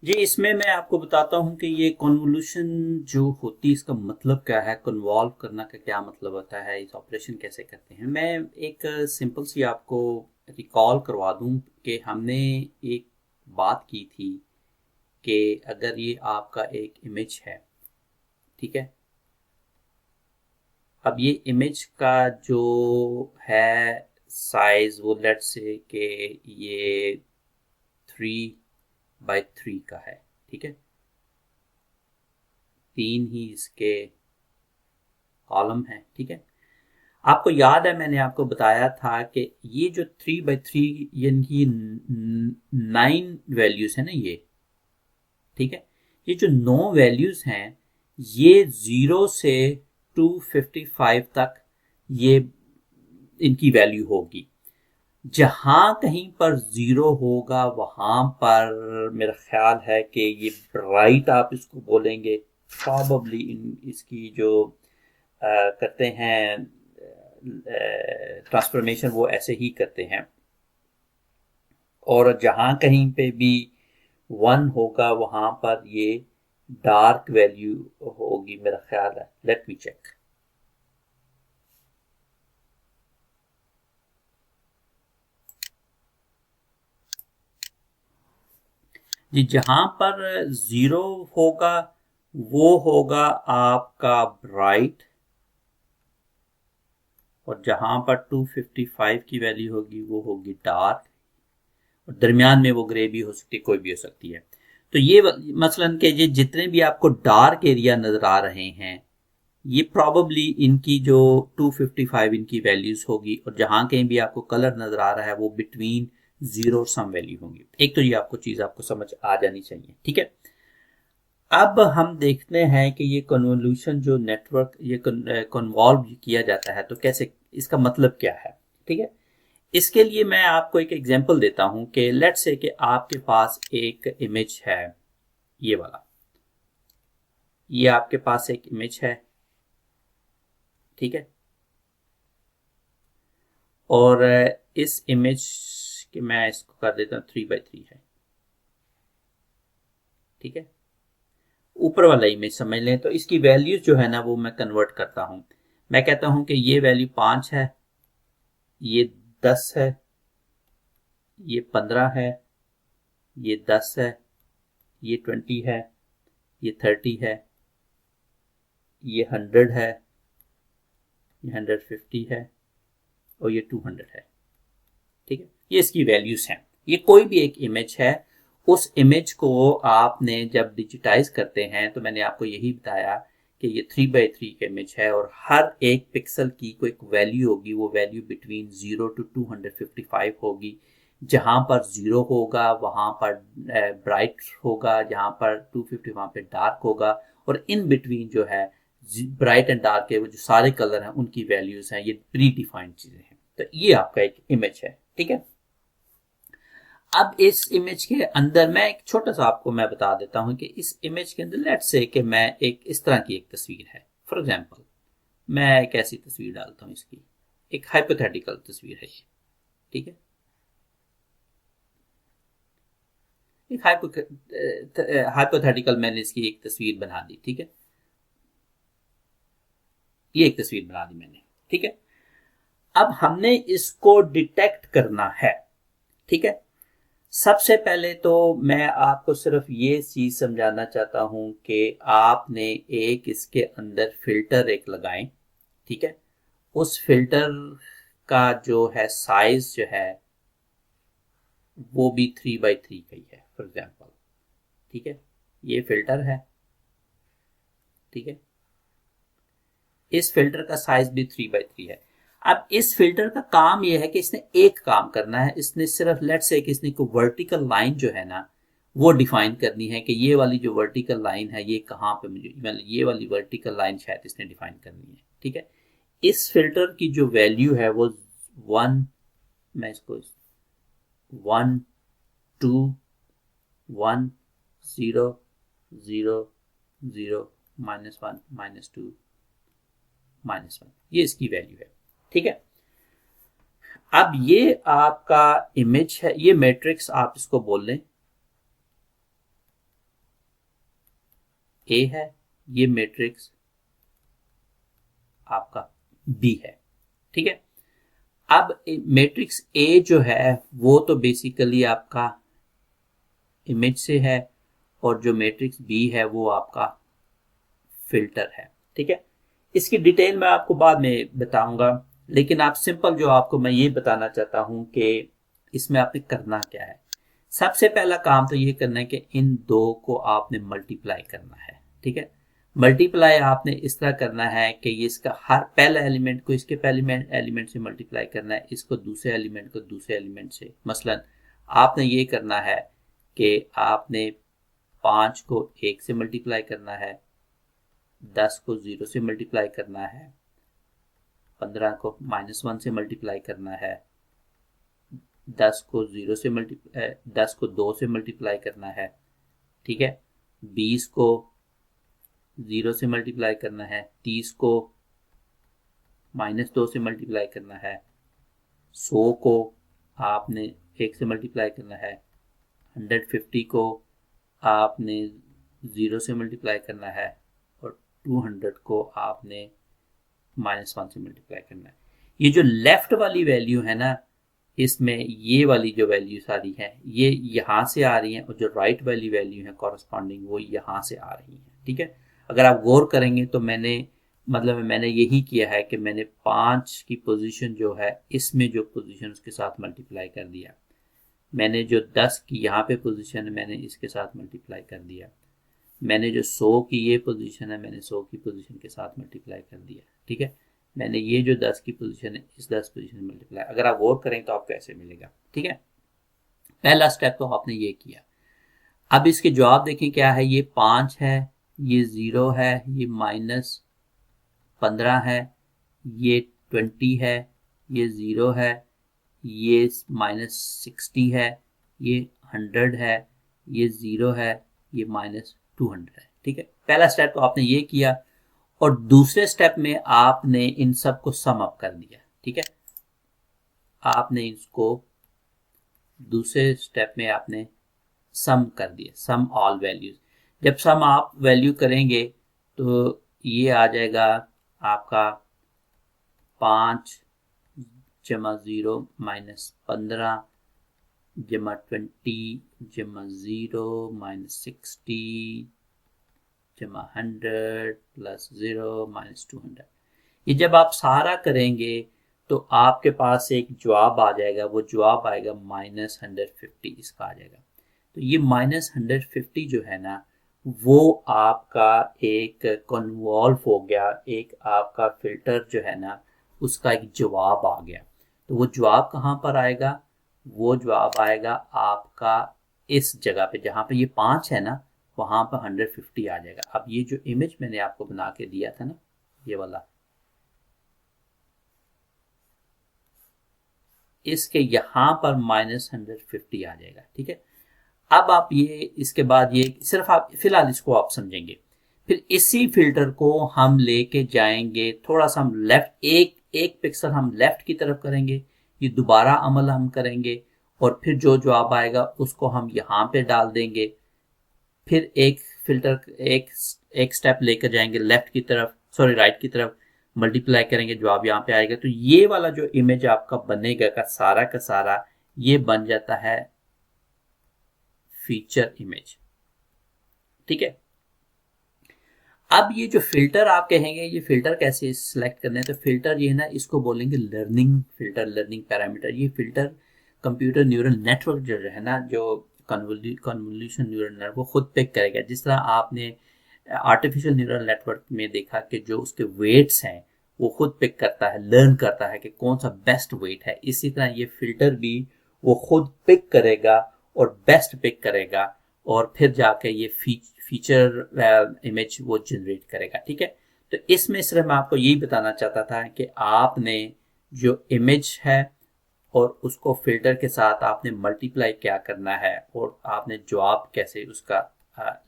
जी, इसमें मैं आपको बताता हूँ कि ये कन्वोल्यूशन जो होती है इसका मतलब क्या है, कन्वॉल्व करना का क्या मतलब होता है, इस ऑपरेशन कैसे करते हैं। मैं एक सिंपल सी आपको रिकॉल करवा दूँ कि हमने एक बात की थी कि अगर ये आपका एक इमेज है, ठीक है। अब ये इमेज का जो है साइज, वो लेट्स से कि ये 3 by 3 का है, ठीक है। 3 ही इसके कॉलम है, ठीक है। आपको याद है मैंने आपको बताया था कि ये जो 3 by 3 यानी 9 वैल्यूज है ना, ये ठीक है। ये जो 9 वैल्यूज हैं, ये 0 से 255 तक ये इनकी वैल्यू होगी। जहां कहीं पर 0 होगा वहां पर मेरा ख्याल है कि ये ब्राइट आप इसको बोलेंगे, प्रॉबली इसकी जो करते हैं ट्रांसफॉर्मेशन, वो ऐसे ही करते हैं। और जहां कहीं पे भी 1 होगा वहां पर ये डार्क वैल्यू होगी, मेरा ख्याल है। Let me check. जी, जहां पर 0 होगा वो होगा आपका ब्राइट, और जहां पर 255 की वैल्यू होगी वो होगी डार्क, और दरमियान में वो ग्रे भी हो सकती है, कोई भी हो सकती है। तो ये मसलन के ये जितने भी आपको डार्क एरिया नजर आ रहे हैं, ये प्रॉबली इनकी जो 255 इनकी वैल्यूज होगी, और जहां कहीं भी आपको कलर नजर आ रहा है वो बिटवीन 0 और सम वैल्यू होंगी। एक तो ये आपको चीज आपको समझ आ जानी चाहिए, ठीक है। अब हम देखते हैं कि ये कन्वोल्यूशन जो नेटवर्क ये कन्वॉल्व किया जाता है तो कैसे, इसका मतलब क्या है, ठीक है। इसके लिए मैं आपको एक एग्जांपल देता हूं कि लेट्स से कि आपके पास एक इमेज है, ये वाला, ये आपके पास एक इमेज है, ठीक है। और इस इमेज के मैं इसको कर देता हूँ 3 by 3 है, ठीक है। ऊपर वाला इमेज समझ लें तो इसकी वैल्यूज जो है ना वो मैं कन्वर्ट करता हूँ। मैं कहता हूँ कि ये वैल्यू 5 है, ये 10 है, ये 15 है, ये 10 है, ये 20 है, ये 30 है, ये 100 है, ये 150 है, और ये 200 है, ठीक है। ये इसकी वैल्यूज हैं। ये कोई भी एक इमेज है, उस इमेज को आपने जब डिजिटाइज करते हैं तो मैंने आपको यही बताया कि ये 3 by 3 की इमेज है, और हर एक पिक्सल की कोई एक वैल्यू होगी, वो वैल्यू बिटवीन 0 to 255 होगी। जहां पर 0 होगा वहां पर ब्राइट होगा, जहां पर 250 वहां पे डार्क होगा, और इन बिटवीन जो है ब्राइट एंड डार्क के वो जो सारे कलर हैं उनकी वैल्यूज हैं। ये प्री डिफाइंड चीजें हैं। तो ये आपका एक इमेज है, ठीक है। अब इस इमेज के अंदर मैं एक छोटा सा आपको मैं बता देता हूं कि इस इमेज के अंदर लेट्स से कि मैं एक इस तरह की एक तस्वीर है, फॉर एग्जांपल मैं एक ऐसी तस्वीर डालता हूं, इसकी एक हाइपोथेटिकल तस्वीर है ये, ठीक है। एक हाइपोथेटिकल मैंने इसकी एक तस्वीर बना दी, ठीक है। ये एक तस्वीर बना दी मैंने, ठीक है। अब हमने इसको डिटेक्ट करना है, ठीक है। सबसे पहले तो मैं आपको सिर्फ ये चीज समझाना चाहता हूं कि आपने एक इसके अंदर फिल्टर एक लगाएं, ठीक है। उस फिल्टर का जो है साइज जो है वो भी 3 by 3 का ही है, फॉर एग्जाम्पल, ठीक है। ये फिल्टर है, ठीक है। इस फिल्टर का साइज भी 3 by 3 है। अब इस फिल्टर का काम यह है कि इसने एक काम करना है, इसने सिर्फ लेट्स से कि इसने को वर्टिकल लाइन जो है ना वो डिफाइन करनी है कि ये वाली जो वर्टिकल लाइन है ये कहाँ पे मुझे, मतलब ये वाली वर्टिकल लाइन शायद इसने डिफाइन करनी है, ठीक है। इस फिल्टर की जो वैल्यू है वो 1, मैं इसको 1 2 1 0 0 0 -1 -2 -1, ये इसकी वैल्यू है, ठीक है। अब ये आपका इमेज है, ये मैट्रिक्स आप इसको बोल लें, ए है, ये मैट्रिक्स आपका बी है। ठीक है, अब मैट्रिक्स ए जो है वो तो बेसिकली आपका इमेज से है, और जो मैट्रिक्स बी है वो आपका फिल्टर है। ठीक है, इसकी डिटेल मैं आपको बाद में बताऊंगा, लेकिन आप सिंपल जो आपको मैं ये बताना चाहता हूं कि इसमें आपने करना क्या है। सबसे पहला काम तो ये करना है कि इन दो को आपने मल्टीप्लाई करना है। ठीक है, मल्टीप्लाई आपने इस तरह करना है कि ये इसका हर पहला एलिमेंट को इसके पहले एलिमेंट से मल्टीप्लाई करना है, इसको दूसरे एलिमेंट को दूसरे एलिमेंट से। मसलन आपने ये करना है कि आपने 5 को 1 से मल्टीप्लाई करना है, 10 को 0 से मल्टीप्लाई करना है, 15 को -1 से मल्टीप्लाई करना है, 10 को 2 से मल्टीप्लाई करना है। ठीक है, 20 को 0 से मल्टीप्लाई करना है, 30 को -2 से मल्टीप्लाई करना है, 100 को आपने 1 से मल्टीप्लाई करना है, 150 को आपने 0 से मल्टीप्लाई करना है, और 200 को आपने -1 से मल्टीप्लाई करना है। ये जो लेफ्ट वाली वैल्यू है ना, इसमें ये वाली जो वैल्यू सारी है ये यहाँ से आ रही है, और जो राइट वाली वैल्यू है कॉरस्पॉन्डिंग वो यहाँ से आ रही है। ठीक है, अगर आप गौर करेंगे तो मैंने यही किया है कि मैंने 5 की पोजीशन जो है इसमें जो पोजीशन उसके साथ मल्टीप्लाई कर दिया, मैंने जो 10 की यहाँ पे पोजीशन है मैंने इसके साथ मल्टीप्लाई कर दिया, मैंने जो 100 की ये पोजीशन है मैंने 100 की पोजीशन के साथ मल्टीप्लाई कर दिया। ठीक है, मैंने ये जो 10 की पोजीशन है इस 10 पोजीशन में मल्टीप्लाई, अगर आप गौर करें तो आपको ऐसे मिलेगा। ठीक है, पहला स्टेप तो आपने ये किया। अब इसके जवाब देखें क्या है, ये 5 है, ये 0 है, ये -15 है, ये 20 है, ये 0 है, ये -60 है, ये 100 है, ये 0 है, ये -200 है। ठीक है, पहला स्टेप तो आपने ये किया, और दूसरे स्टेप में आपने इन सब को सम अप कर दिया। ठीक है, आपने इसको दूसरे स्टेप में आपने सम कर दिया, सम ऑल वैल्यूज। जब सम आप वैल्यू करेंगे तो ये आ जाएगा आपका 5 जमा 0 -15 जमा 20 जमा 0 -60 जमा 100 प्लस 0 -200। ये जब आप सारा करेंगे तो आपके पास एक जवाब आ जाएगा, वो जवाब आएगा -150 इसका आ जाएगा। तो ये -150 जो है ना वो आपका एक कन्वॉल्व हो गया, एक आपका फिल्टर जो है ना उसका एक जवाब आ गया। तो वो जवाब कहाँ पर आएगा, वो जवाब आएगा आपका इस जगह पे जहाँ पे ये 5 है ना वहां पर 150 आ जाएगा। अब ये जो इमेज मैंने आपको बना के दिया था ना ये वाला, इसके यहां पर -150 आ जाएगा। ठीक है, अब आप ये इसके बाद ये सिर्फ आप फिलहाल इसको आप समझेंगे, फिर इसी फिल्टर को हम लेके जाएंगे थोड़ा सा हम लेफ्ट, एक पिक्सल हम लेफ्ट की तरफ करेंगे, ये दोबारा अमल हम करेंगे, और फिर जो जवाब आएगा उसको हम यहाँ पे डाल देंगे, फिर एक फिल्टर एक स्टेप लेकर जाएंगे लेफ्ट की तरफ, सॉरी राइट की तरफ, मल्टीप्लाई करेंगे, जवाब यहाँ पे आएगा। तो ये वाला जो इमेज आपका बनेगा का सारा ये बन जाता है फीचर इमेज। ठीक है, अब ये जो फिल्टर आप कहेंगे ये फिल्टर कैसे सिलेक्ट करने हैं, तो फिल्टर ये ना इसको बोलेंगे लर्निंग फिल्टर, लर्निंग पैरामीटर। ये फिल्टर कंप्यूटर न्यूरल नेटवर्क जो है ना, जो कन्वोल्यूशन न्यूरल नेटवर्क वो खुद पिक करेगा। जिस तरह आपने आर्टिफिशियल न्यूरल नेटवर्क में देखा कि जो उसके वेट्स हैं वो खुद पिक करता है, लर्न करता है कि कौन सा बेस्ट वेट है, इसी तरह ये फिल्टर भी वो खुद पिक करेगा और बेस्ट पिक करेगा, और फिर जाके ये फीचर इमेज वो जनरेट करेगा। ठीक है, तो इसमें सिर्फ मैं आपको यही बताना चाहता था कि आपने जो इमेज है और उसको फिल्टर के साथ आपने मल्टीप्लाई क्या करना है, और आपने जवाब कैसे उसका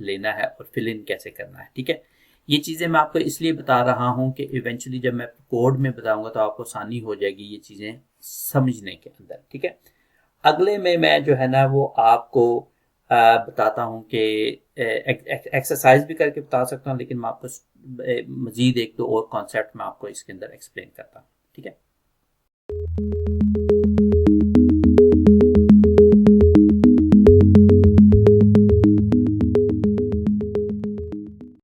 लेना है और फिल इन कैसे करना है। ठीक है, ये चीज़ें मैं आपको इसलिए बता रहा हूँ कि इवेंचुअली जब मैं कोड में बताऊंगा तो आपको आसानी हो जाएगी ये चीज़ें समझने के अंदर। ठीक है, अगले में मैं जो है ना वो आपको बताता हूँ कि एक्सरसाइज भी करके बता सकता हूँ, लेकिन मैं आपको मजीद एक दो और कॉन्सेप्ट मैं आपको इसके अंदर एक्सप्लेन करता हूँ। ठीक है।